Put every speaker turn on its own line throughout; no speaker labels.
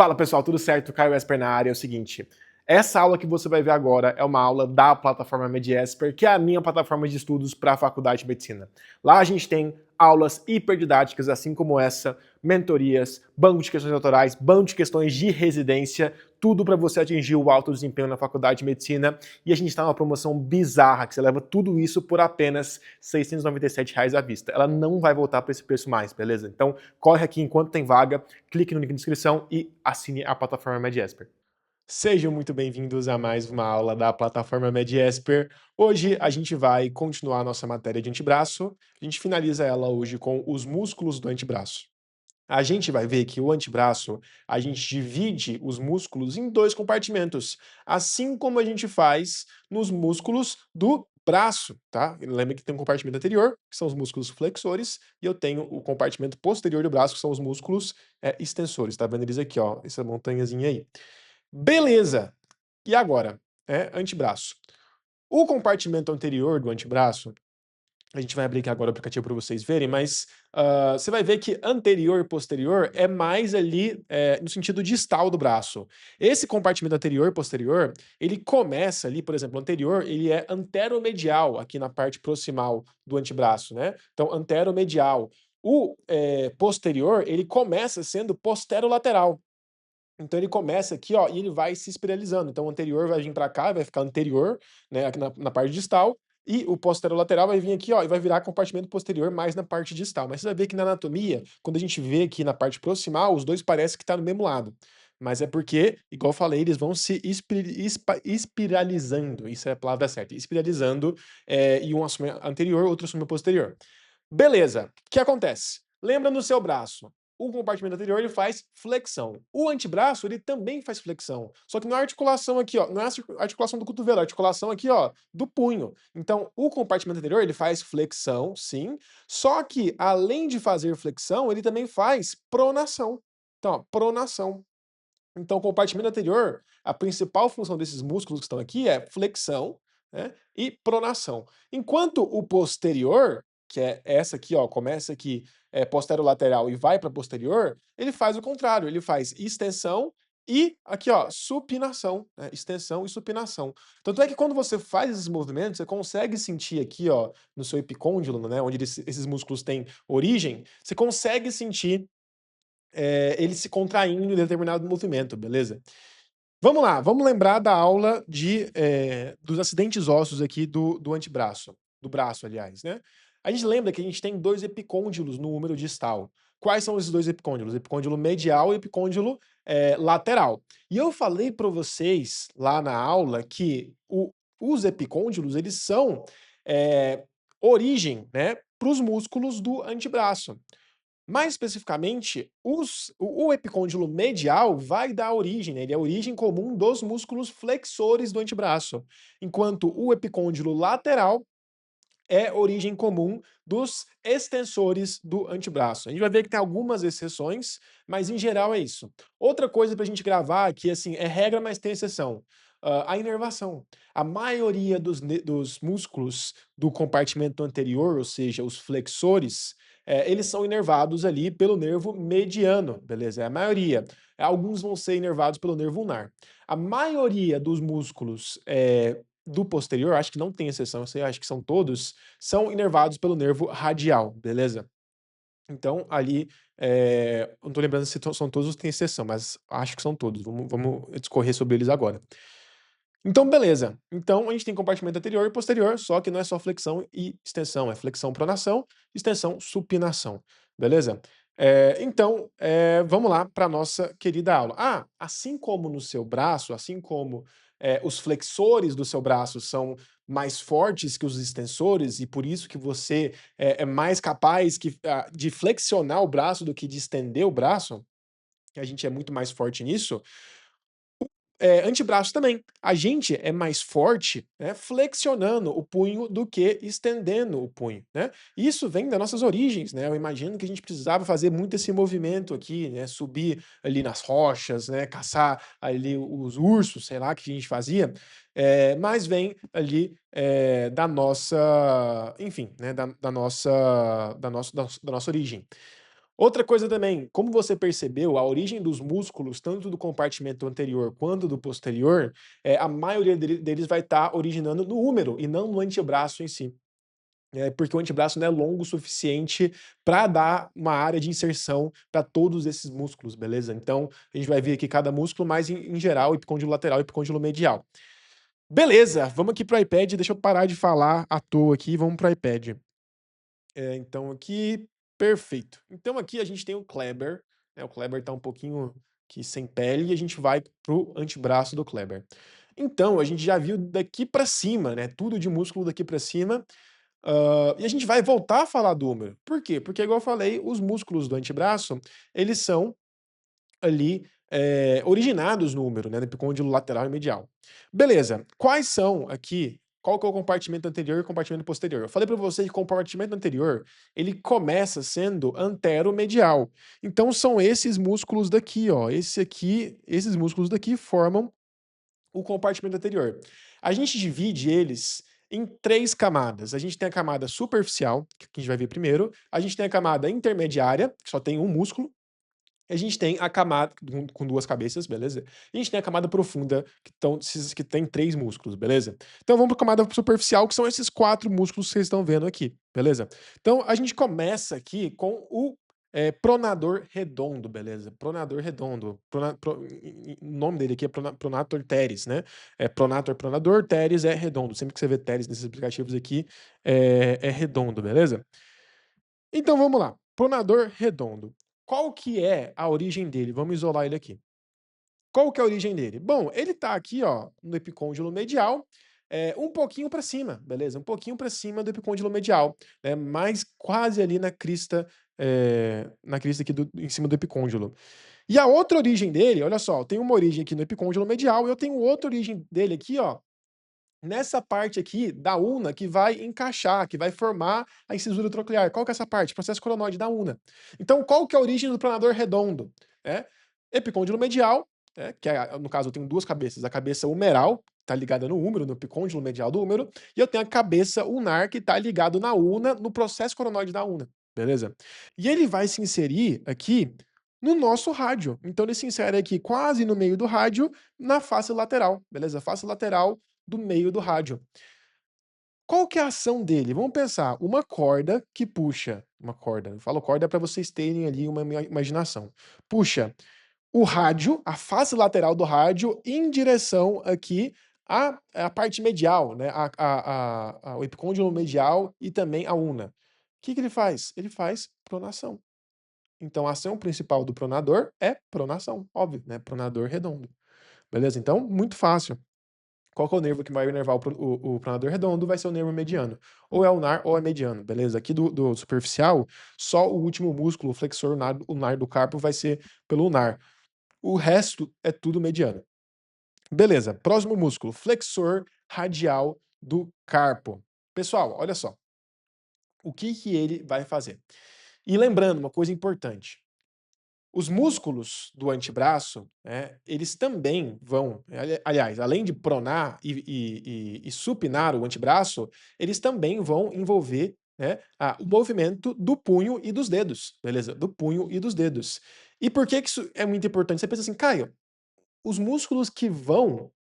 Fala pessoal, tudo certo? Caio Esper na área. É o seguinte, essa aula que você vai ver agora é uma aula da plataforma MediEsper, que é a minha plataforma de estudos para a faculdade de medicina. Lá a gente tem aulas hiperdidáticas, assim como essa, mentorias, banco de questões autorais, banco de questões de residência, tudo para você atingir o alto desempenho na faculdade de medicina. E a gente está numa promoção bizarra, que você leva tudo isso por apenas R$ 697 à vista. Ela não vai voltar para esse preço mais, beleza? Então corre aqui enquanto tem vaga, clique no link na descrição e assine a plataforma MediEsper. Sejam muito bem-vindos a mais uma aula da plataforma MediEsper. Hoje a gente vai continuar a nossa matéria de antebraço. A gente finaliza ela hoje com os músculos do antebraço. A gente vai ver que o antebraço, a gente divide os músculos em dois compartimentos, assim como a gente faz nos músculos do braço, tá? Lembra que tem um compartimento anterior, que são os músculos flexores, e eu tenho o compartimento posterior do braço, que são os músculos extensores. Tá vendo eles aqui, ó, essa montanhazinha aí. Beleza! E agora? Antebraço. O compartimento anterior do antebraço, a gente vai abrir aqui agora o aplicativo para vocês verem, mas você vai ver que anterior e posterior é mais ali no sentido distal do braço. Esse compartimento anterior e posterior, ele começa ali, por exemplo, o anterior, ele é anteromedial, aqui na parte proximal do antebraço, né? Então, anteromedial. O posterior, ele começa sendo posterolateral. Então ele começa aqui, ó, e ele vai se espiralizando. Então o anterior vai vir para cá, vai ficar anterior, né, aqui na parte distal, e o posterolateral vai vir aqui, ó, e vai virar compartimento posterior mais na parte distal. Mas você vai ver que na anatomia, quando a gente vê aqui na parte proximal, os dois parecem que tá no mesmo lado. Mas é porque, igual eu falei, eles vão se espiralizando. Isso é a palavra certa. Espiralizando, e um assume anterior, outro assume posterior. Beleza. O que acontece? Lembra no seu braço? O compartimento anterior ele faz flexão. O antebraço ele também faz flexão. Só que não é a articulação aqui, ó, não é a articulação do cotovelo, é a articulação aqui, ó, do punho. Então, o compartimento anterior ele faz flexão, sim. Só que além de fazer flexão, ele também faz pronação. Então, ó, pronação. Então, o compartimento anterior, a principal função desses músculos que estão aqui é flexão, né, e pronação. Enquanto o posterior, que é essa aqui, ó, começa aqui, posterolateral e vai para posterior, ele faz o contrário, ele faz extensão e aqui, ó, supinação, né, extensão e supinação. Tanto é que quando você faz esses movimentos, você consegue sentir aqui, ó, no seu epicôndilo, né, onde esses músculos têm origem, você consegue sentir ele se contraindo em determinado movimento, beleza? Vamos lá, vamos lembrar da aula dos acidentes ósseos aqui do antebraço, do braço, aliás, né? A gente lembra que a gente tem dois epicôndilos no húmero distal. Quais são esses dois epicôndilos? Epicôndilo medial e epicôndilo lateral. E eu falei para vocês lá na aula que os epicôndilos, eles são é, origem, né, para os músculos do antebraço. Mais especificamente, o epicôndilo medial vai dar origem, né, ele é a origem comum dos músculos flexores do antebraço, enquanto o epicôndilo lateral é origem comum dos extensores do antebraço. A gente vai ver que tem algumas exceções, mas em geral é isso. Outra coisa para a gente gravar que assim é regra, mas tem exceção. A inervação. A maioria dos músculos do compartimento anterior, ou seja, os flexores, eles são inervados ali pelo nervo mediano, beleza? É a maioria. Alguns vão ser inervados pelo nervo ulnar. A maioria dos músculos do posterior, acho que não tem exceção, eu acho que são todos, são inervados pelo nervo radial, beleza? Então, ali, não tô lembrando se são todos ou tem exceção, mas acho que são todos. Vamos discorrer sobre eles agora. Então, beleza. Então, a gente tem compartimento anterior e posterior, só que não é só flexão e extensão, é flexão pronação, extensão supinação, beleza? Então, vamos lá para nossa querida aula. Assim como no seu braço, assim como os flexores do seu braço são mais fortes que os extensores, e por isso que você é mais capaz de flexionar o braço do que de estender o braço, a gente é muito mais forte nisso. Antebraço também. A gente é mais forte, né, flexionando o punho do que estendendo o punho, né? Isso vem das nossas origens, né? Eu imagino que a gente precisava fazer muito esse movimento aqui, né? Subir ali nas rochas, né? Caçar ali os ursos, sei lá, que a gente fazia. Mas vem ali da nossa, enfim, né? Da nossa origem. Outra coisa também, como você percebeu, a origem dos músculos, tanto do compartimento anterior quanto do posterior, a maioria deles vai estar originando no húmero e não no antebraço em si. Porque o antebraço não é longo o suficiente para dar uma área de inserção para todos esses músculos, beleza? Então, a gente vai ver aqui cada músculo, mas em geral, epicôndilo lateral e epicôndilo medial. Beleza, vamos aqui para o iPad, deixa eu parar de falar à toa aqui, vamos para o iPad. Então aqui, perfeito. Então aqui a gente tem o Kleber, né, o Kleber tá um pouquinho aqui sem pele e a gente vai para o antebraço do Kleber. Então, a gente já viu daqui para cima, né, tudo de músculo daqui para cima, e a gente vai voltar a falar do húmero. Por quê? Porque igual eu falei, os músculos do antebraço, eles são ali, originados no húmero, né, no epicôndilo lateral e medial. Beleza, quais são aqui qual que é o compartimento anterior e o compartimento posterior? Eu falei para você que o compartimento anterior, ele começa sendo anteromedial. Então são esses músculos daqui, ó, esses músculos daqui formam o compartimento anterior. A gente divide eles em 3 camadas. A gente tem a camada superficial, que a gente vai ver primeiro, a gente tem a camada intermediária, que só tem um músculo, a gente tem a camada com 2 cabeças, beleza? E a gente tem a camada profunda, que tem 3 músculos, beleza? Então vamos para a camada superficial, que são esses 4 músculos que vocês estão vendo aqui, beleza? Então a gente começa aqui com o pronador redondo, beleza? Pronador redondo. O nome dele aqui é pronator teres, né? Pronator pronador, teres é redondo. Sempre que você vê teres nesses aplicativos aqui, é redondo, beleza? Então vamos lá, pronador redondo. Qual que é a origem dele? Vamos isolar ele aqui. Qual que é a origem dele? Bom, ele tá aqui, ó, no epicôndilo medial, um pouquinho para cima, beleza? Um pouquinho para cima do epicôndilo medial, né? Mais quase ali na crista aqui em cima do epicôndilo. E a outra origem dele, olha só, tem uma origem aqui no epicôndilo medial e eu tenho outra origem dele aqui, ó, nessa parte aqui da una que vai encaixar, que vai formar a incisura troclear. Qual que é essa parte? Processo coronoide da una. Então, qual que é a origem do planador redondo? Epicôndilo medial, que no caso eu tenho 2 cabeças. A cabeça humeral, está ligada no húmero, no epicôndilo medial do húmero, e eu tenho a cabeça ulnar, que está ligado na una, no processo coronoide da una. Beleza? E ele vai se inserir aqui no nosso rádio. Então ele se insere aqui quase no meio do rádio, na face lateral, beleza? Face lateral do meio do rádio. Qual que é a ação dele? Vamos pensar, uma corda que puxa, uma corda, eu falo corda para vocês terem ali uma imaginação. Puxa o rádio, a face lateral do rádio, em direção aqui à parte medial, né? O epicôndilo medial e também a una. O que que ele faz? Ele faz pronação. Então a ação principal do pronador é pronação, óbvio, né? Pronador redondo. Beleza? Então, muito fácil. Qual que é o nervo que vai inervar o pronador redondo? Vai ser o nervo mediano. Ou é ulnar ou é mediano, beleza? Aqui do superficial, só o último músculo, o flexor ulnar do carpo, vai ser pelo ulnar. O resto é tudo mediano. Beleza, próximo músculo, flexor radial do carpo. Pessoal, olha só. O que que ele vai fazer? E lembrando, uma coisa importante. Os músculos do antebraço, eles também vão, aliás, além de pronar e supinar o antebraço, eles também vão envolver, né, o movimento do punho e dos dedos, beleza? Do punho e dos dedos. E por que que isso é muito importante? Você pensa assim, Caio, os músculos que vão,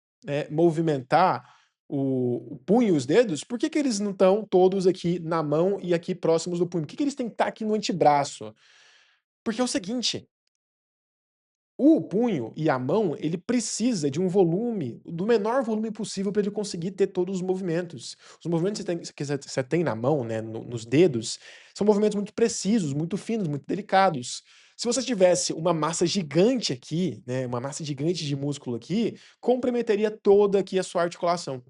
movimentar o punho e os dedos, por que que eles não estão todos aqui na mão e aqui próximos do punho? Por que que eles têm que estar aqui no antebraço? Porque é o seguinte, o punho e a mão, ele precisa de um volume, do menor volume possível para ele conseguir ter todos os movimentos. Os movimentos que você tem na mão, né, nos dedos, são movimentos muito precisos, muito finos, muito delicados. Se você tivesse uma massa gigante aqui, né, uma massa gigante de músculo aqui, comprometeria toda aqui a sua articulação.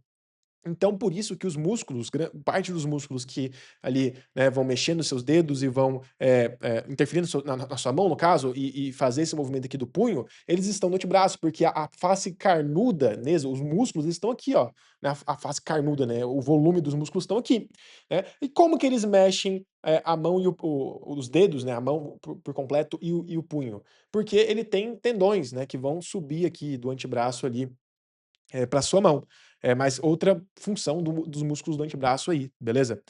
Então, por isso que os músculos, parte dos músculos que ali, né, vão mexer nos seus dedos e vão interferir na sua mão, no caso, e fazer esse movimento aqui do punho, eles estão no antebraço, porque a face carnuda, os músculos eles estão aqui, ó, na a face carnuda, né, o volume dos músculos estão aqui, né. E como que eles mexem a mão e os dedos, né, a mão por completo e o punho? Porque ele tem tendões, né, que vão subir aqui do antebraço ali para sua mão. É mais outra função dos músculos do antebraço aí, beleza?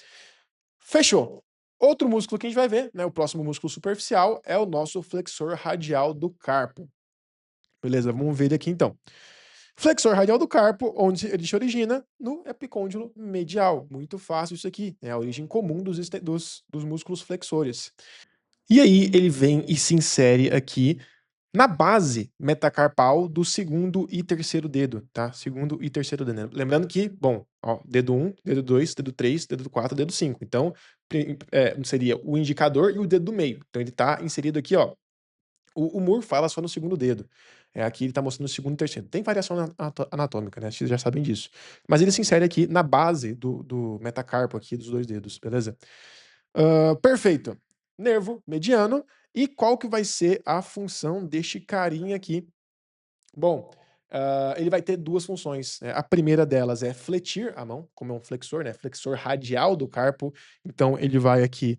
Fechou. Outro músculo que a gente vai ver, né, o próximo músculo superficial, é o nosso flexor radial do carpo. Beleza, vamos ver ele aqui então. Flexor radial do carpo, onde ele se origina no epicôndilo medial. Muito fácil isso aqui, é a origem comum dos músculos flexores. E aí ele vem e se insere aqui na base metacarpal do segundo e terceiro dedo, tá? Segundo e terceiro dedo. Lembrando que, bom, ó, dedo 1, dedo 2, dedo 3, dedo 4, dedo 5. Então, seria o indicador e o dedo do meio. Então ele tá inserido aqui, ó. O Moore fala só no segundo dedo. Aqui ele tá mostrando o segundo e terceiro. Tem variação anatômica, né? Vocês já sabem disso. Mas ele se insere aqui na base do metacarpo aqui dos dois dedos, beleza? Perfeito. Nervo mediano. E qual que vai ser a função deste carinha aqui? Bom, ele vai ter duas funções, né? A primeira delas é fletir a mão, como é um flexor, né? Flexor radial do carpo. Então ele vai aqui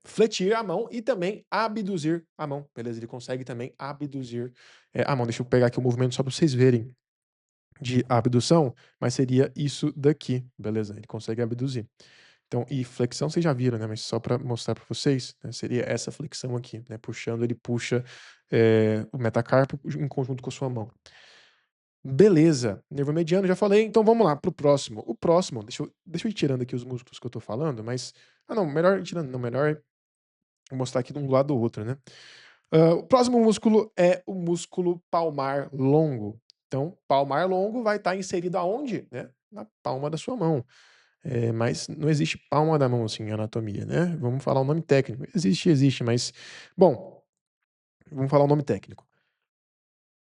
fletir a mão e também abduzir a mão, beleza? Ele consegue também abduzir a mão. Deixa eu pegar aqui o movimento só para vocês verem de abdução, mas seria isso daqui, beleza? Ele consegue abduzir. Então, e flexão vocês já viram, né? Mas só para mostrar para vocês, né, seria essa flexão aqui, né? Puxando, ele puxa o metacarpo em conjunto com a sua mão. Beleza, nervo mediano, já falei, então vamos lá pro próximo. O próximo, deixa eu ir tirando aqui os músculos que eu tô falando, mas. Ah, não, melhor ir tirando, não, melhor mostrar aqui de um lado do outro, né? O próximo músculo é o músculo palmar longo. Então, palmar longo vai estar inserido aonde? Né? Na palma da sua mão. Mas não existe palma da mão assim em anatomia, né? Vamos falar o nome técnico. Existe, mas. Bom, vamos falar o nome técnico.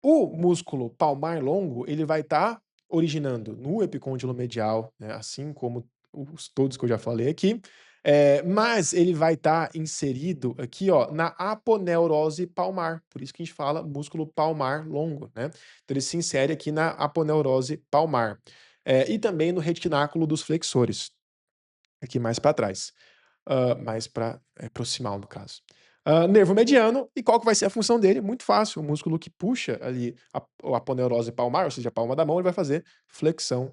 O músculo palmar longo, ele vai estar originando no epicôndilo medial, né, assim como todos que eu já falei aqui, mas ele vai estar inserido aqui, ó, na aponeurose palmar, por isso que a gente fala músculo palmar longo, né? Então ele se insere aqui na aponeurose palmar. E também no retináculo dos flexores, aqui mais para trás. Mais para proximal, no caso. Nervo mediano, e qual que vai ser a função dele? Muito fácil, o músculo que puxa ali a aponeurose palmar, ou seja, a palma da mão, ele vai fazer flexão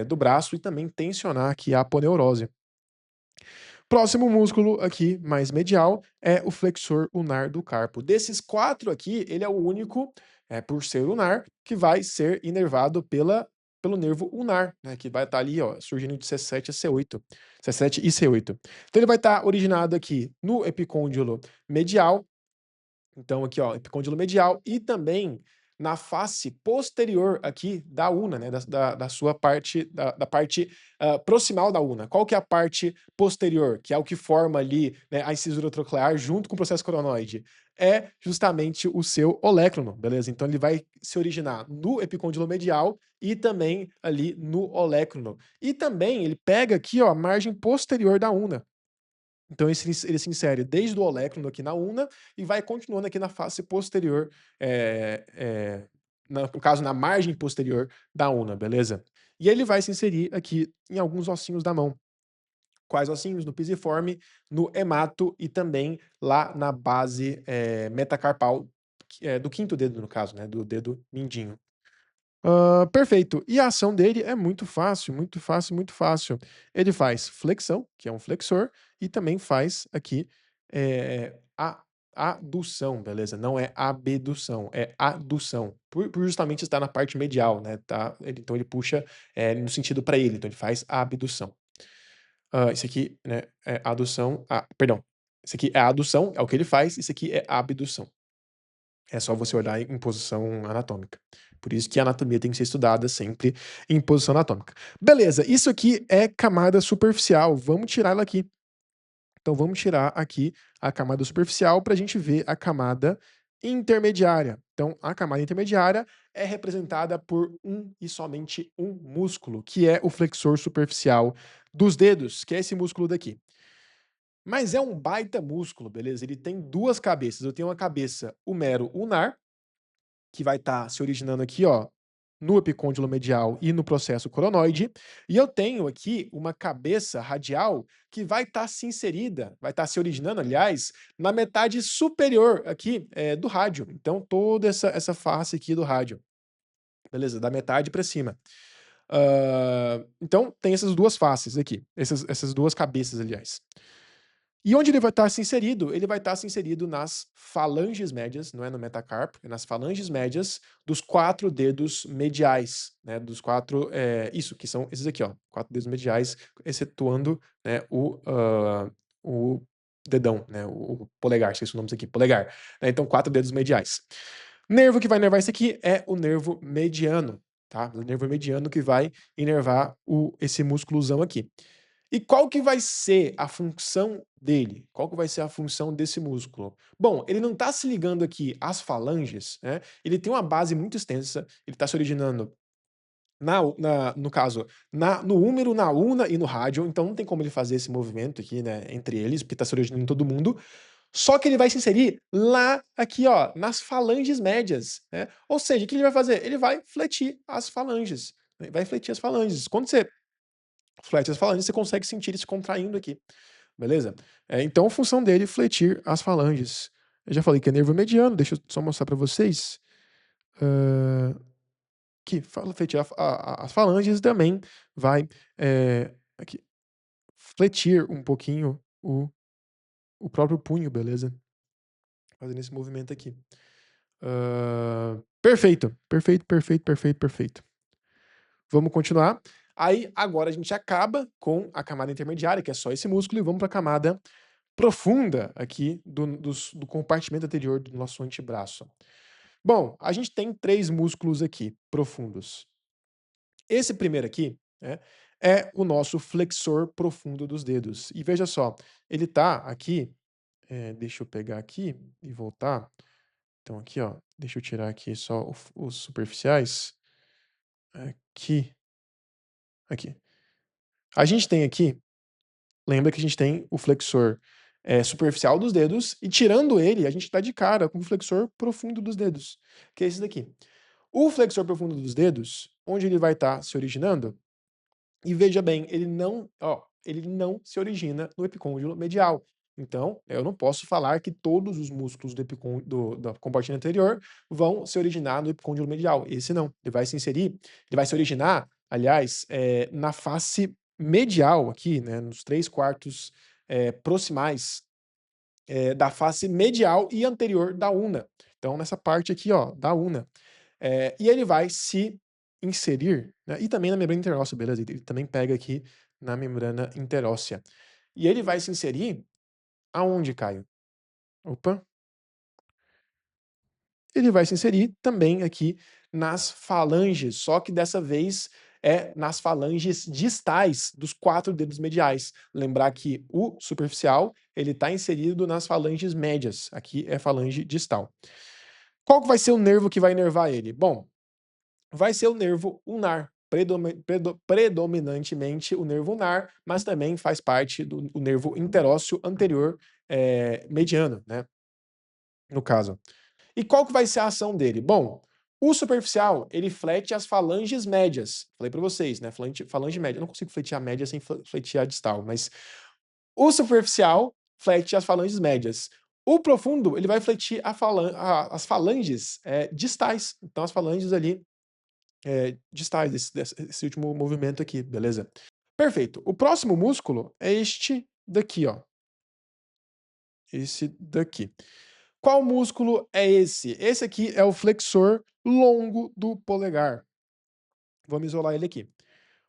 do braço e também tensionar aqui a aponeurose. Próximo músculo aqui, mais medial, é o flexor ulnar do carpo. Desses quatro aqui, ele é o único, por ser ulnar, que vai ser inervado pelo nervo ulnar, né, que vai estar ali, ó, surgindo de C7 a C8, C7 e C8. Então ele vai estar originado aqui no epicôndilo medial, então aqui, ó, epicôndilo medial e também na face posterior aqui da una, né, da sua parte, da parte proximal da una. Qual que é a parte posterior, que é o que forma ali, né, a incisura troclear junto com o processo coronoide? É justamente o seu olécrono, beleza? Então ele vai se originar no epicôndilo medial e também ali no olécrono. E também ele pega aqui, ó, a margem posterior da una. Então ele se insere desde o olécrono aqui na una e vai continuando aqui na face posterior, no caso, na margem posterior da una, beleza? E ele vai se inserir aqui em alguns ossinhos da mão. Quais ossinhos? No pisiforme, no hemato e também lá na base metacarpal, do quinto dedo, no caso, né? Do dedo mindinho. Perfeito. E a ação dele é muito fácil, muito fácil, muito fácil. Ele faz flexão, que é um flexor, e também faz aqui a adução, beleza? Não é abdução, é adução. Por justamente estar na parte medial, né? Tá? Então ele puxa no sentido para ele, então ele faz a abdução. Isso aqui, né, é adução. Perdão. Isso aqui é a adução, é o que ele faz, isso aqui é a abdução. É só você olhar em posição anatômica. Por isso que a anatomia tem que ser estudada sempre em posição anatômica. Beleza, isso aqui é camada superficial. Vamos tirar ela aqui. Então vamos tirar aqui a camada superficial para a gente ver a camada intermediária. Então a camada intermediária é representada por um e somente um músculo, que é o flexor superficial dos dedos, que é esse músculo daqui. Mas é um baita músculo, beleza? Ele tem duas cabeças. Eu tenho uma cabeça humero ulnar, que vai estar se originando aqui, ó, no epicôndilo medial e no processo coronoide, e eu tenho aqui uma cabeça radial que vai estar se inserida, vai estar se originando, aliás, na metade superior aqui do rádio. Então, toda essa face aqui do rádio. Beleza? Da metade para cima. Então, tem essas duas faces aqui, essas duas cabeças, aliás. E onde ele vai estar se inserido? Ele vai estar se inserido nas falanges médias, não é no metacarpo, é nas falanges médias dos 4 dedos mediais, né, dos 4, isso, que são esses aqui, ó, 4 dedos mediais, excetuando, né, o dedão, né, o polegar, esqueci o nome disso aqui, polegar, né, então 4 dedos mediais. Nervo que vai inervar isso aqui é o nervo mediano, tá? O nervo mediano que vai inervar esse músculozão aqui. E qual que vai ser a função dele? Qual que vai ser a função desse músculo? Bom, ele não está se ligando aqui às falanges, né? Ele tem uma base muito extensa, ele está se originando no caso, no húmero, na ulna e no rádio, então não tem como ele fazer esse movimento aqui, né, entre eles, porque está se originando em todo mundo. Só que ele vai se inserir lá, aqui, ó, nas falanges médias, né? Ou seja, o que ele vai fazer? Ele vai fletir as falanges, né? Vai fletir as falanges. Quando você flete as falanges, você consegue sentir ele se contraindo aqui, beleza? Então, a função dele é fletir as falanges. Eu já falei que é nervo mediano, deixa eu só mostrar para vocês. Que fletir as falanges também vai aqui, fletir um pouquinho o próprio punho, beleza? Fazendo esse movimento aqui. Perfeito, perfeito, perfeito, perfeito, perfeito. Vamos continuar. Aí, agora a gente acaba com a camada intermediária, que é só esse músculo, e vamos para a camada profunda aqui do compartimento anterior do nosso antebraço. Bom, a gente tem 3 músculos aqui profundos. Esse primeiro aqui, né, é o nosso flexor profundo dos dedos. E veja só, ele tá aqui, deixa eu pegar aqui e voltar. Então aqui, ó, deixa eu tirar aqui só os superficiais. Aqui, aqui. A gente tem aqui, lembra que a gente tem o flexor superficial dos dedos, e tirando ele, a gente dá de cara com o flexor profundo dos dedos, que é esse daqui. O flexor profundo dos dedos, onde ele vai estar se originando? E veja bem, ele não se origina no epicôndilo medial. Então, eu não posso falar que todos os músculos da compartimento anterior vão se originar no epicôndilo medial. Esse não. Ele vai se originar, aliás, na face medial aqui, né, nos 3/4 proximais da face medial e anterior da ulna. Então, nessa parte aqui, ó, da ulna. E ele vai se inserir, né, e também na membrana interóssea, beleza? Ele também pega aqui na membrana interóssea. E ele vai se inserir aonde, Caio? Opa. Ele vai se inserir também aqui nas falanges, só que dessa vez é nas falanges distais dos 4 dedos mediais. Lembrar que o superficial, ele está inserido nas falanges médias, aqui é falange distal. Qual que vai ser o nervo que vai inervar ele? Bom, vai ser o nervo ulnar, predominantemente o nervo ulnar, mas também faz parte do nervo interósseo anterior mediano, né, no caso. E qual que vai ser a ação dele? Bom, o superficial, ele flete as falanges médias. Falei para vocês, né, falange média. Eu não consigo fletear a média sem fletear a distal, mas o superficial flete as falanges médias. O profundo, ele vai fletir as falanges distais. Então, as falanges ali distais desse último movimento aqui, beleza? Perfeito. O próximo músculo é este daqui, ó. Esse daqui. Qual músculo é esse? Esse aqui é o flexor longo do polegar. Vamos isolar ele aqui.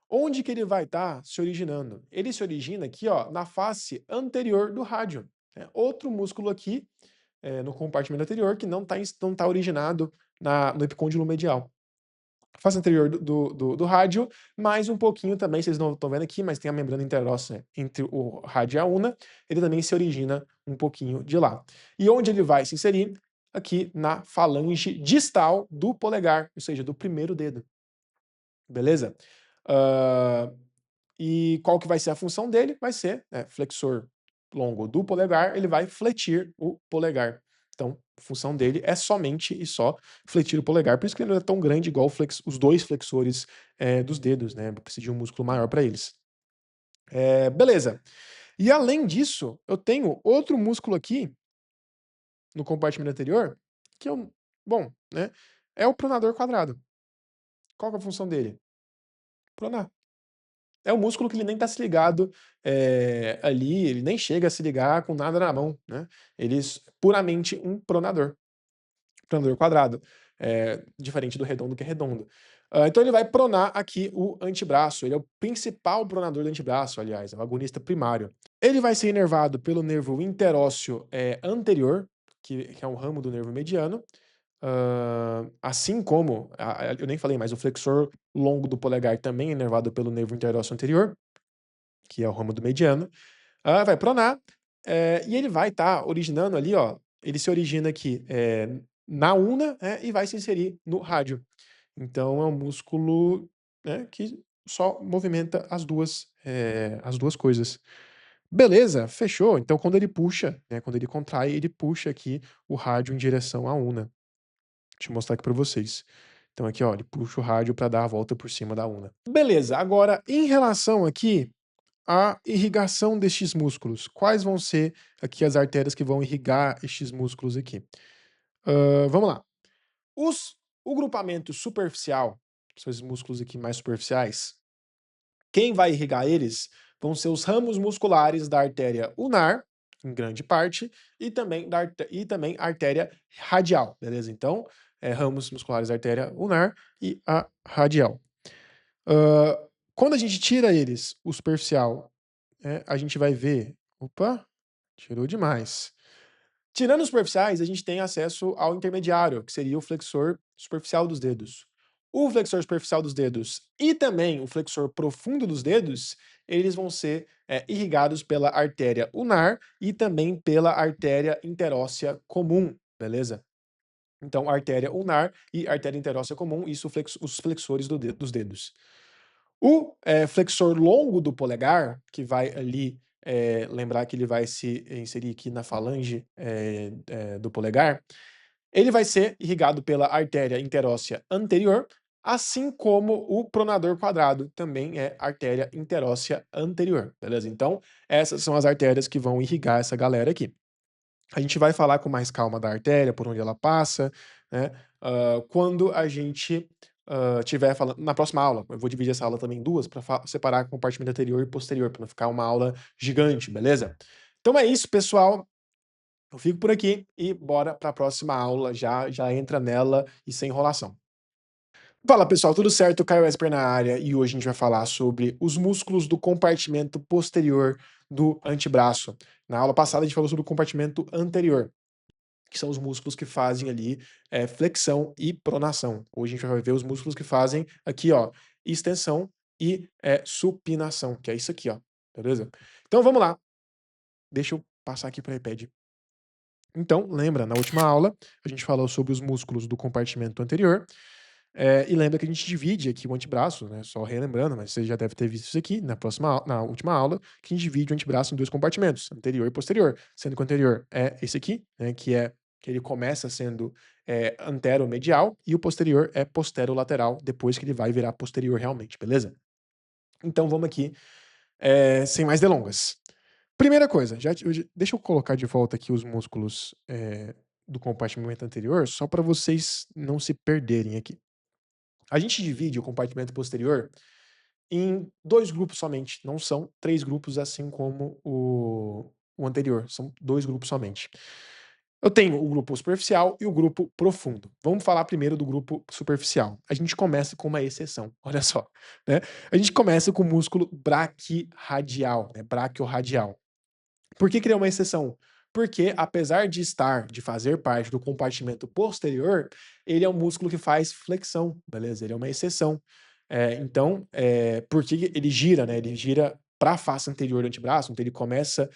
Onde que ele vai estar se originando? Ele se origina aqui, ó, na face anterior do rádio. Outro músculo aqui, no compartimento anterior, que não tá originado no epicôndilo medial. Face anterior do rádio, mais um pouquinho também, vocês não estão vendo aqui, mas tem a membrana interóssea entre o rádio e a ulna, ele também se origina um pouquinho de lá. E onde ele vai se inserir? Aqui na falange distal do polegar, ou seja, do primeiro dedo. Beleza? Hã, e qual que vai ser a função dele? Vai ser, flexor longo do polegar, ele vai fletir o polegar. Então, a função dele é somente e só fletir o polegar, por isso que ele não é tão grande igual os 2 flexores, dos dedos, né, precisa de um músculo maior para eles. Beleza. E além disso, eu tenho outro músculo aqui, no compartimento anterior, que bom, né, é o pronador quadrado. Qual que é a função dele? Pronar. É um músculo que ele nem está se ligado, ali, ele nem chega a se ligar com nada na mão, né. Ele puramente um pronador. Pronador quadrado, diferente do redondo que é redondo. Então ele vai pronar aqui o antebraço, ele é o principal pronador do antebraço, aliás, é o agonista primário. Ele vai ser inervado pelo nervo interósseo, anterior, que é um ramo do nervo mediano, assim como eu nem falei, mas o flexor longo do polegar também é inervado pelo nervo interósseo anterior, que é o ramo do mediano. Vai pronar, e ele vai estar originando ali, ó, ele se origina aqui, na una, e vai se inserir no rádio. Então é um músculo, né, que só movimenta as 2 coisas. Beleza, fechou. Então quando ele puxa, né, quando ele contrai, ele puxa aqui o rádio em direção à una. Deixa eu mostrar aqui para vocês. Então aqui, ó, ele puxa o rádio para dar a volta por cima da una. Beleza, agora em relação aqui à irrigação destes músculos, quais vão ser aqui as artérias que vão irrigar estes músculos aqui? Vamos lá. Os o grupamento superficial, que são esses músculos aqui mais superficiais, quem vai irrigar eles vão ser os ramos musculares da artéria ulnar, em grande parte, e também a artéria radial, beleza? Então, ramos musculares da artéria ulnar e a radial. Hã, quando a gente tira eles, o superficial, a gente vai ver, opa, tirou demais. Tirando os superficiais, a gente tem acesso ao intermediário, que seria o flexor superficial dos dedos. O flexor superficial dos dedos e também o flexor profundo dos dedos, eles vão ser, irrigados pela artéria ulnar e também pela artéria interóssea comum, beleza? Então, artéria ulnar e artéria interóssea comum, isso os flexores dos dedos. O, flexor longo do polegar, que vai ali, lembrar que ele vai se inserir aqui na falange, do polegar, ele vai ser irrigado pela artéria interóssea anterior, assim como o pronador quadrado também é artéria interóssea anterior, beleza? Então, essas são as artérias que vão irrigar essa galera aqui. A gente vai falar com mais calma da artéria, por onde ela passa, né, quando a gente, tiver falando na próxima aula. Eu vou dividir essa aula também em 2 para separar compartimento anterior e posterior, para não ficar uma aula gigante, beleza? Então é isso, pessoal. Eu fico por aqui e bora para a próxima aula, já entra nela e sem enrolação. Fala pessoal, tudo certo? Caio Esper na área e hoje a gente vai falar sobre os músculos do compartimento posterior do antebraço. Na aula passada a gente falou sobre o compartimento anterior, que são os músculos que fazem ali, flexão e pronação. Hoje a gente vai ver os músculos que fazem aqui, ó, extensão e, supinação, que é isso aqui, ó, beleza? Então vamos lá, deixa eu passar aqui para o iPad. Então, lembra, na última aula, a gente falou sobre os músculos do compartimento anterior, e lembra que a gente divide aqui o antebraço, né, só relembrando, mas você já deve ter visto isso aqui na última aula, que a gente divide o antebraço em 2 compartimentos, anterior e posterior, sendo que o anterior é esse aqui, né, que ele começa sendo, anteromedial e o posterior é posterolateral, depois que ele vai virar posterior realmente, beleza? Então vamos aqui, sem mais delongas. Primeira coisa, deixa eu colocar de volta aqui os músculos, do compartimento anterior, só para vocês não se perderem aqui. A gente divide o compartimento posterior em 2 grupos somente, não são 3 grupos assim como o anterior, são 2 grupos somente. Eu tenho o grupo superficial e o grupo profundo. Vamos falar primeiro do grupo superficial. A gente começa com uma exceção, olha só, né. A gente começa com o músculo braquirradial, né, braquiorradial. Por que que ele é uma exceção? Porque apesar de fazer parte do compartimento posterior, ele é um músculo que faz flexão, beleza? Ele é uma exceção. Então, por que que ele gira, né, ele gira para a face anterior do antebraço, então ele começa,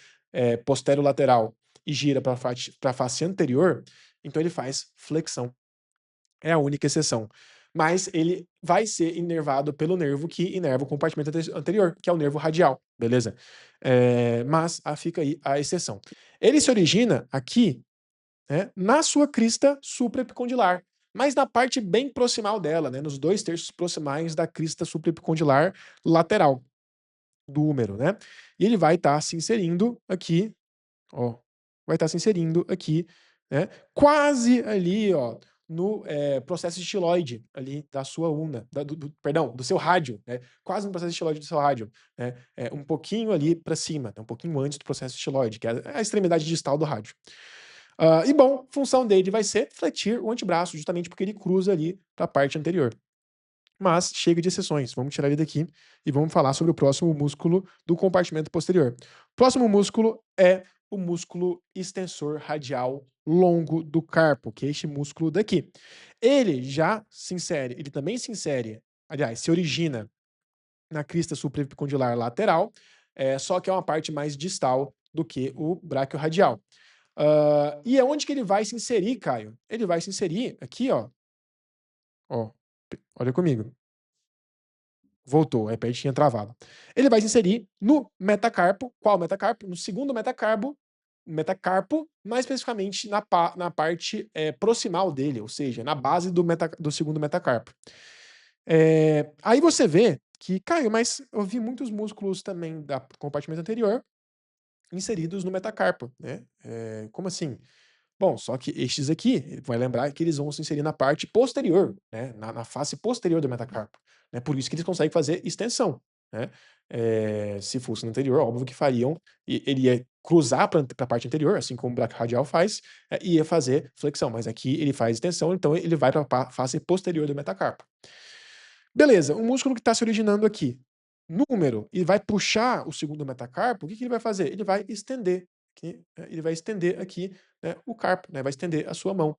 posterolateral e gira para a face anterior, então ele faz flexão. É a única exceção. Mas ele vai ser inervado pelo nervo que inerva o compartimento anterior, que é o nervo radial, beleza? Mas fica aí a exceção. Ele se origina aqui, né, na sua crista supraepicondilar, mas na parte bem proximal dela, né, nos 2/3 proximais da crista supraepicondilar lateral do húmero, né? E ele vai estar se inserindo aqui, ó, vai estar se inserindo aqui, né, quase ali, ó, no processo estiloide ali da sua ulna, perdão, do seu rádio, né? Quase no processo estiloide do seu rádio, né? Um pouquinho ali para cima, né? Um pouquinho antes do processo estiloide, que é a extremidade distal do rádio. E bom, função dele vai ser fletir o antebraço, justamente porque ele cruza ali para a parte anterior. Mas chega de exceções, vamos tirar ele daqui e vamos falar sobre o próximo músculo do compartimento posterior. O próximo músculo é o músculo extensor radial longo do carpo, que é este músculo daqui. Ele também se insere, aliás, se origina na crista supraepicondylar lateral, só que é uma parte mais distal do que o braquiorradial. E é onde que ele vai se inserir, Caio? Ele vai se inserir aqui, ó. Ó, olha comigo. Voltou, a tinha travado. Ele vai se inserir no metacarpo. Qual metacarpo? No segundo metacarpo, mais especificamente na parte proximal dele, ou seja, na base do segundo metacarpo. Aí você vê que, Caio, mas eu vi muitos músculos também do compartimento anterior inseridos no metacarpo, né? Como assim? Bom, só que estes aqui, vai lembrar que eles vão se inserir na parte posterior, né, na face posterior do metacarpo, né, por isso que eles conseguem fazer extensão, né. Se fosse no anterior, óbvio que fariam, ele ia cruzar para a parte anterior, assim como o braquiorradial faz, e ia fazer flexão, mas aqui ele faz extensão, então ele vai para a face posterior do metacarpo. Beleza, o músculo que está se originando aqui, número, e vai puxar o segundo metacarpo, o que ele vai fazer? Ele vai estender aqui, né, ele vai estender aqui, né, o carpo, né, vai estender a sua mão.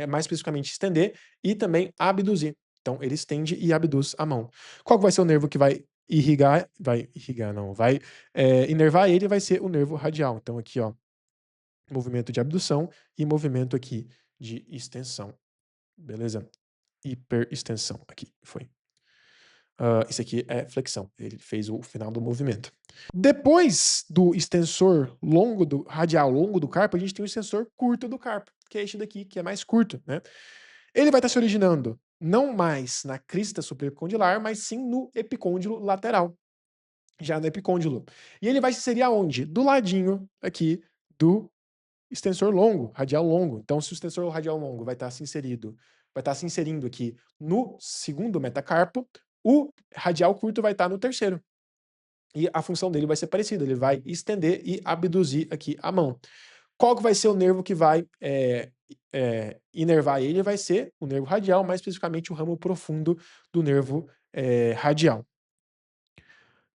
Mais especificamente estender e também abduzir. Então ele estende e abduz a mão. Qual que vai ser o nervo que vai inervar ele? Vai ser o nervo radial. Então aqui, ó, movimento de abdução e movimento aqui de extensão. Beleza? Hiperextensão aqui, foi. Isso aqui é flexão. Ele fez o final do movimento. Depois do extensor radial longo do carpo, a gente tem o extensor curto do carpo, que é este daqui, que é mais curto, né? Ele vai estar se originando não mais na crista supraepicondylar, mas sim no epicôndilo lateral, já no epicôndilo. E ele vai se inserir aonde? Do ladinho aqui do extensor longo, radial longo. Então, se o extensor radial longo vai estar se inserindo aqui no segundo metacarpo, o radial curto vai estar no terceiro. E a função dele vai ser parecida, ele vai estender e abduzir aqui a mão. Qual que vai ser o nervo que vai inervar ele? Vai ser o nervo radial, mais especificamente o ramo profundo do nervo radial.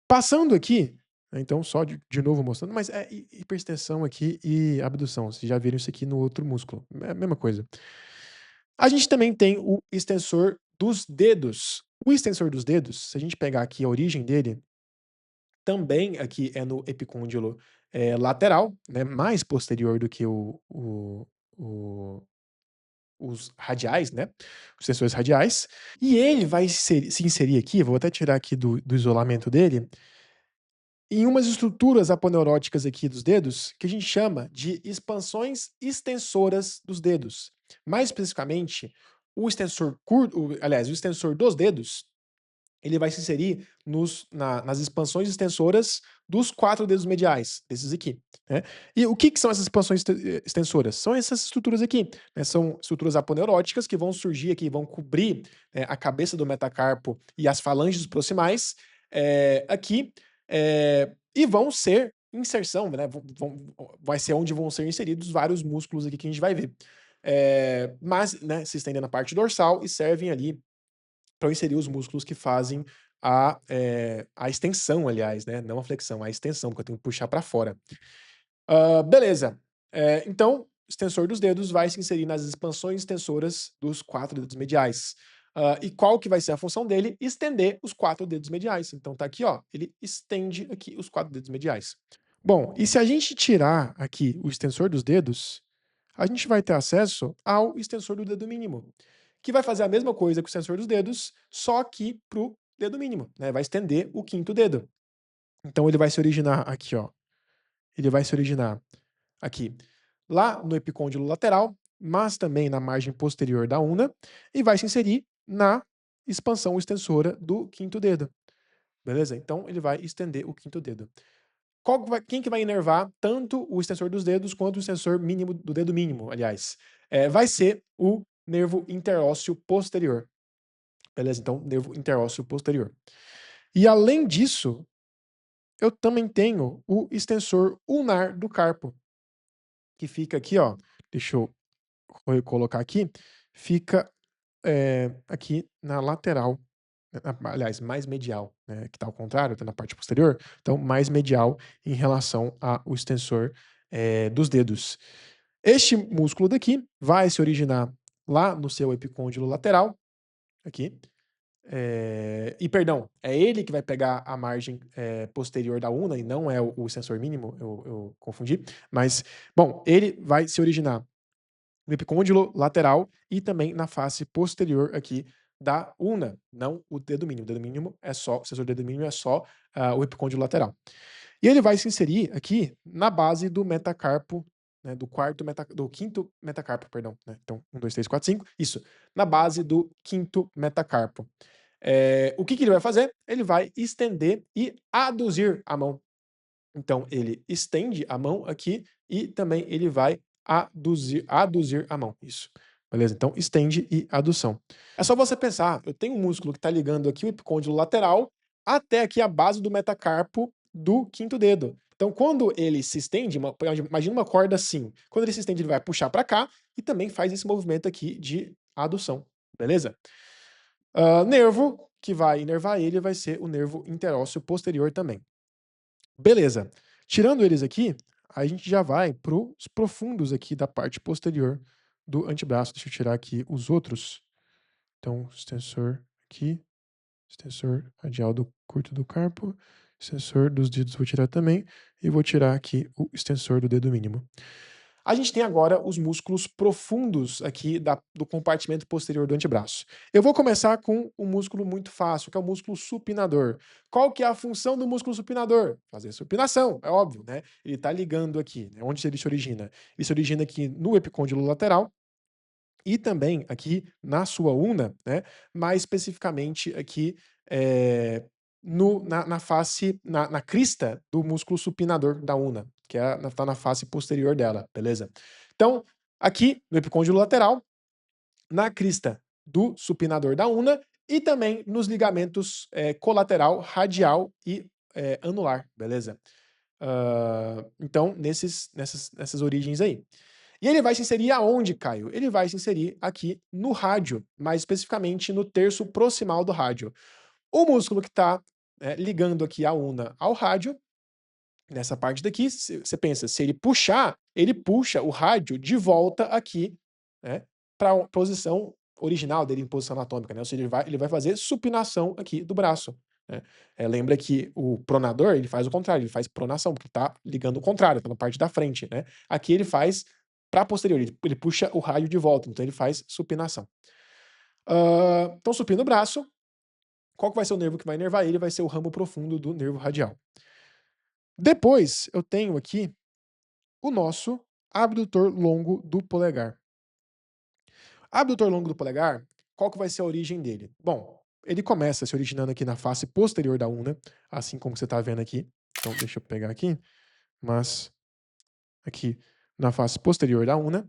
Passando aqui, então só de novo mostrando, mas é hiperextensão aqui e abdução. Vocês já viram isso aqui no outro músculo. É a mesma coisa. A gente também tem o extensor dos dedos. O extensor dos dedos, se a gente pegar aqui a origem dele, também aqui é no epicôndilo lateral, né, mais posterior do que os radiais, né, os extensores radiais. E ele vai se inserir aqui, vou até tirar aqui do isolamento dele, em umas estruturas aponeuróticas aqui dos dedos, que a gente chama de expansões extensoras dos dedos. Mais especificamente, o extensor curto, aliás, o extensor dos dedos, ele vai se inserir nas expansões extensoras dos 4 dedos mediais, desses aqui, né. E o que são essas expansões extensoras? São essas estruturas aqui, né, são estruturas aponeuróticas que vão surgir aqui, vão cobrir, a cabeça do metacarpo e as falanges proximais, aqui, e vão ser inserção, né, vai ser onde vão ser inseridos vários músculos aqui que a gente vai ver. Mas, né, se estendem na parte dorsal e servem ali para inserir os músculos que fazem a extensão, aliás, né, não a flexão, a extensão, porque eu tenho que puxar para fora. Beleza. Então, extensor dos dedos vai se inserir nas expansões extensoras dos 4 dedos mediais. E qual que vai ser a função dele? Estender os 4 dedos mediais. Então tá aqui, ó, ele estende aqui os 4 dedos mediais. Bom, e se a gente tirar aqui o extensor dos dedos, a gente vai ter acesso ao extensor do dedo mínimo, que vai fazer a mesma coisa que o extensor dos dedos, só que para o dedo mínimo, né? Vai estender o quinto dedo. Então ele vai se originar aqui, ó. Ele vai se originar aqui, lá no epicôndilo lateral, mas também na margem posterior da ulna, e vai se inserir na expansão extensora do quinto dedo. Beleza? Então ele vai estender o quinto dedo. Quem que vai inervar tanto o extensor dos dedos quanto o extensor mínimo do dedo mínimo, aliás? Vai ser o nervo interósseo posterior. Beleza? Então, nervo interósseo posterior. E além disso, eu também tenho o extensor ulnar do carpo, que fica aqui, ó. Deixa eu colocar aqui. Fica aqui na lateral, aliás, mais medial, né, que está ao contrário, está na parte posterior, então mais medial em relação ao extensor dos dedos. Este músculo daqui vai se originar lá no seu epicôndilo lateral, aqui, e perdão, é ele que vai pegar a margem posterior da una e não é o extensor mínimo, eu confundi, mas, bom, ele vai se originar no epicôndilo lateral e também na face posterior aqui da una, não o dedo mínimo. O dedo mínimo é só, o extensor do dedo mínimo é só o epicôndilo lateral. E ele vai se inserir aqui na base do metacarpo, né, do quinto metacarpo, perdão. Né? Então, 1, 2, 3, 4, 5. Isso. Na base do quinto metacarpo. O que ele vai fazer? Ele vai estender e aduzir a mão. Então, ele estende a mão aqui e também ele vai aduzir a mão. Isso. Beleza? Então, estende e adução. É só você pensar, eu tenho um músculo que está ligando aqui o epicôndilo lateral até aqui a base do metacarpo do quinto dedo. Então, quando ele se estende, imagina uma corda assim. Quando ele se estende, ele vai puxar para cá e também faz esse movimento aqui de adução. Beleza? Nervo que vai inervar ele vai ser o nervo interósseo posterior também. Beleza. Tirando eles aqui, a gente já vai para os profundos aqui da parte posterior do antebraço. Deixa eu tirar aqui os outros. Então, extensor aqui, extensor radial do curto do carpo, extensor dos dedos vou tirar também, e vou tirar aqui o extensor do dedo mínimo. A gente tem agora os músculos profundos aqui do compartimento posterior do antebraço. Eu vou começar com um músculo muito fácil, que é o músculo supinador. Qual que é a função do músculo supinador? Fazer supinação, é óbvio, né? Ele está ligando aqui, né? Onde ele se origina? Ele se origina aqui no epicôndilo lateral e também aqui na sua una, né? Mais especificamente aqui na face, na crista do músculo supinador da una, que está na face posterior dela, beleza? Então, aqui no epicôndilo lateral, na crista do supinador da una e também nos ligamentos colateral, radial e anular, beleza? Então, nessas origens aí. E ele vai se inserir aonde, Caio? Ele vai se inserir aqui no rádio, mais especificamente no terço proximal do rádio. O músculo que está ligando aqui a una ao rádio, nessa parte daqui, você pensa, se ele puxar, ele puxa o rádio de volta aqui, né, para a posição original dele, em posição anatômica, né? Ou seja, ele vai fazer supinação aqui do braço. Né? Lembra que o pronador, ele faz o contrário, ele faz pronação, porque está ligando o contrário, está na parte da frente. Né? Aqui ele faz para posterior, ele puxa o rádio de volta, então ele faz supinação. Então, supina o braço. Qual que vai ser o nervo que vai inervar ele? Vai ser o ramo profundo do nervo radial. Depois, eu tenho aqui o nosso abdutor longo do polegar. Abdutor longo do polegar, qual que vai ser a origem dele? Bom, ele começa se originando aqui na face posterior da una, assim como você está vendo aqui. Então, deixa eu pegar aqui. Mas, aqui na face posterior da una.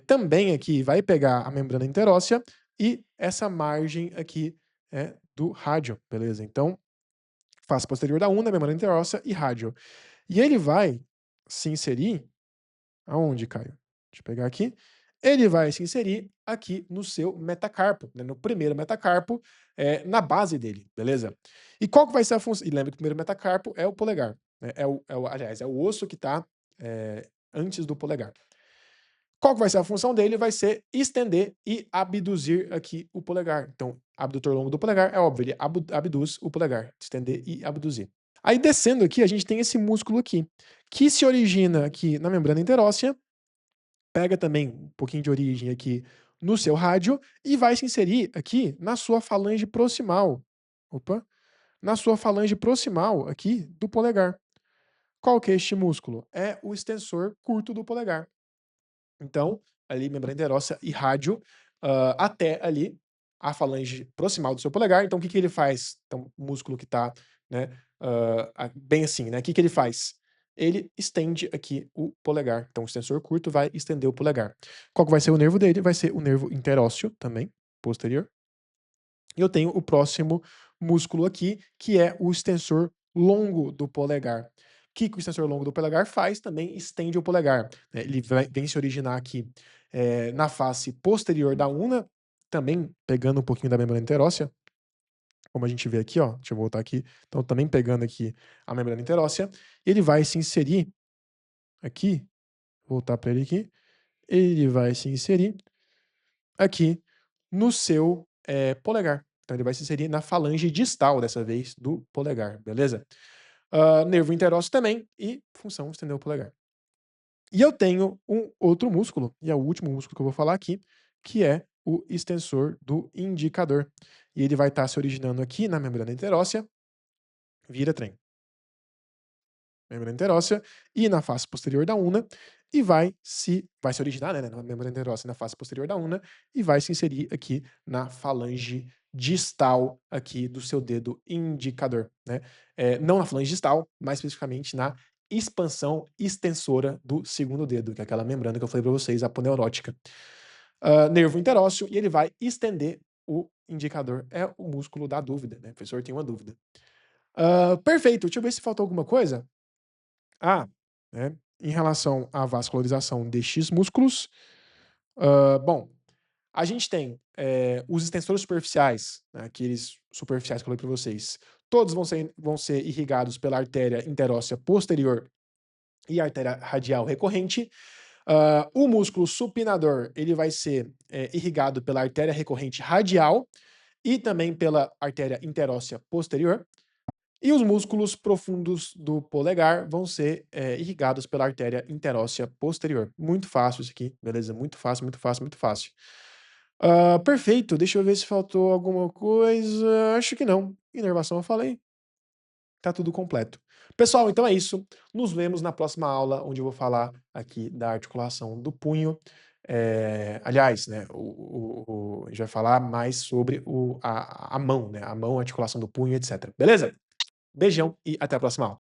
Também aqui vai pegar a membrana interóssea e essa margem aqui do rádio, beleza? Então, face posterior da una, membrana interóssea e rádio. E ele vai se inserir aonde, Caio? Deixa eu pegar aqui. Ele vai se inserir aqui no seu metacarpo, né, no primeiro metacarpo, na base dele, beleza? E qual que vai ser a função? E lembra que o primeiro metacarpo é o polegar, né? Aliás, é o osso que está antes do polegar. Qual que vai ser a função dele? Vai ser estender e abduzir aqui o polegar. Então, abdutor longo do polegar, é óbvio, ele abduz o polegar, estender e abduzir. Aí, descendo aqui, a gente tem esse músculo aqui, que se origina aqui na membrana interóssea, pega também um pouquinho de origem aqui no seu rádio e vai se inserir aqui na sua falange proximal. Opa! Na sua falange proximal aqui do polegar. Qual que é este músculo? É o extensor curto do polegar. Então, ali, membrana interóssea e rádio, até ali a falange proximal do seu polegar. Então, o que ele faz? Então, o músculo que está, né, bem assim, né? O que ele faz? ele estende aqui o polegar. Então, o extensor curto vai estender o polegar. Qual que vai ser o nervo dele? Vai ser o nervo interósseo também, posterior. E eu tenho o próximo músculo aqui, que é o extensor longo do polegar. O que o extensor longo do polegar faz? Também estende o polegar, né? Ele vem se originar aqui na face posterior da una, também pegando um pouquinho da membrana interóssea, como a gente vê aqui, ó. Deixa eu voltar aqui. Então, também pegando aqui a membrana interóssea, ele vai se inserir aqui, voltar para ele aqui, ele vai se inserir aqui no seu polegar. Então, ele vai se inserir na falange distal, dessa vez, do polegar, beleza? Nervo interósseo também, e função estender o polegar. E eu tenho um outro músculo, e é o último músculo que eu vou falar aqui, que é o extensor do indicador. E ele vai estar se originando aqui na membrana interóssea, vira trem. Membrana interóssea e na face posterior da una, e vai se originar, né, na membrana interóssea, na face posterior da una, e vai se inserir aqui na falange distal aqui do seu dedo indicador, né? Não na falange distal, mais especificamente na expansão extensora do segundo dedo, que é aquela membrana que eu falei para vocês, a aponeurótica. Nervo interósseo, e ele vai estender o indicador. É o músculo da dúvida, né? O professor tem uma dúvida. Perfeito, deixa eu ver se faltou alguma coisa. Né, em relação à vascularização destes músculos, bom, a gente tem os extensores superficiais, né, aqueles superficiais que eu falei para vocês, todos vão ser irrigados pela artéria interóssea posterior e artéria radial recorrente. O músculo supinador, ele vai ser irrigado pela artéria recorrente radial e também pela artéria interóssea posterior. E os músculos profundos do polegar vão ser irrigados pela artéria interóssea posterior. Muito fácil isso aqui, beleza? Muito fácil, muito fácil, muito fácil. Perfeito, deixa eu ver se faltou alguma coisa. Acho que não. Inervação eu falei. Tá tudo completo. Pessoal, então é isso. Nos vemos na próxima aula, onde eu vou falar aqui da articulação do punho. Aliás, né, a gente vai falar mais sobre a mão, né? A mão, a articulação do punho, etc. Beleza? Beijão e até a próxima aula.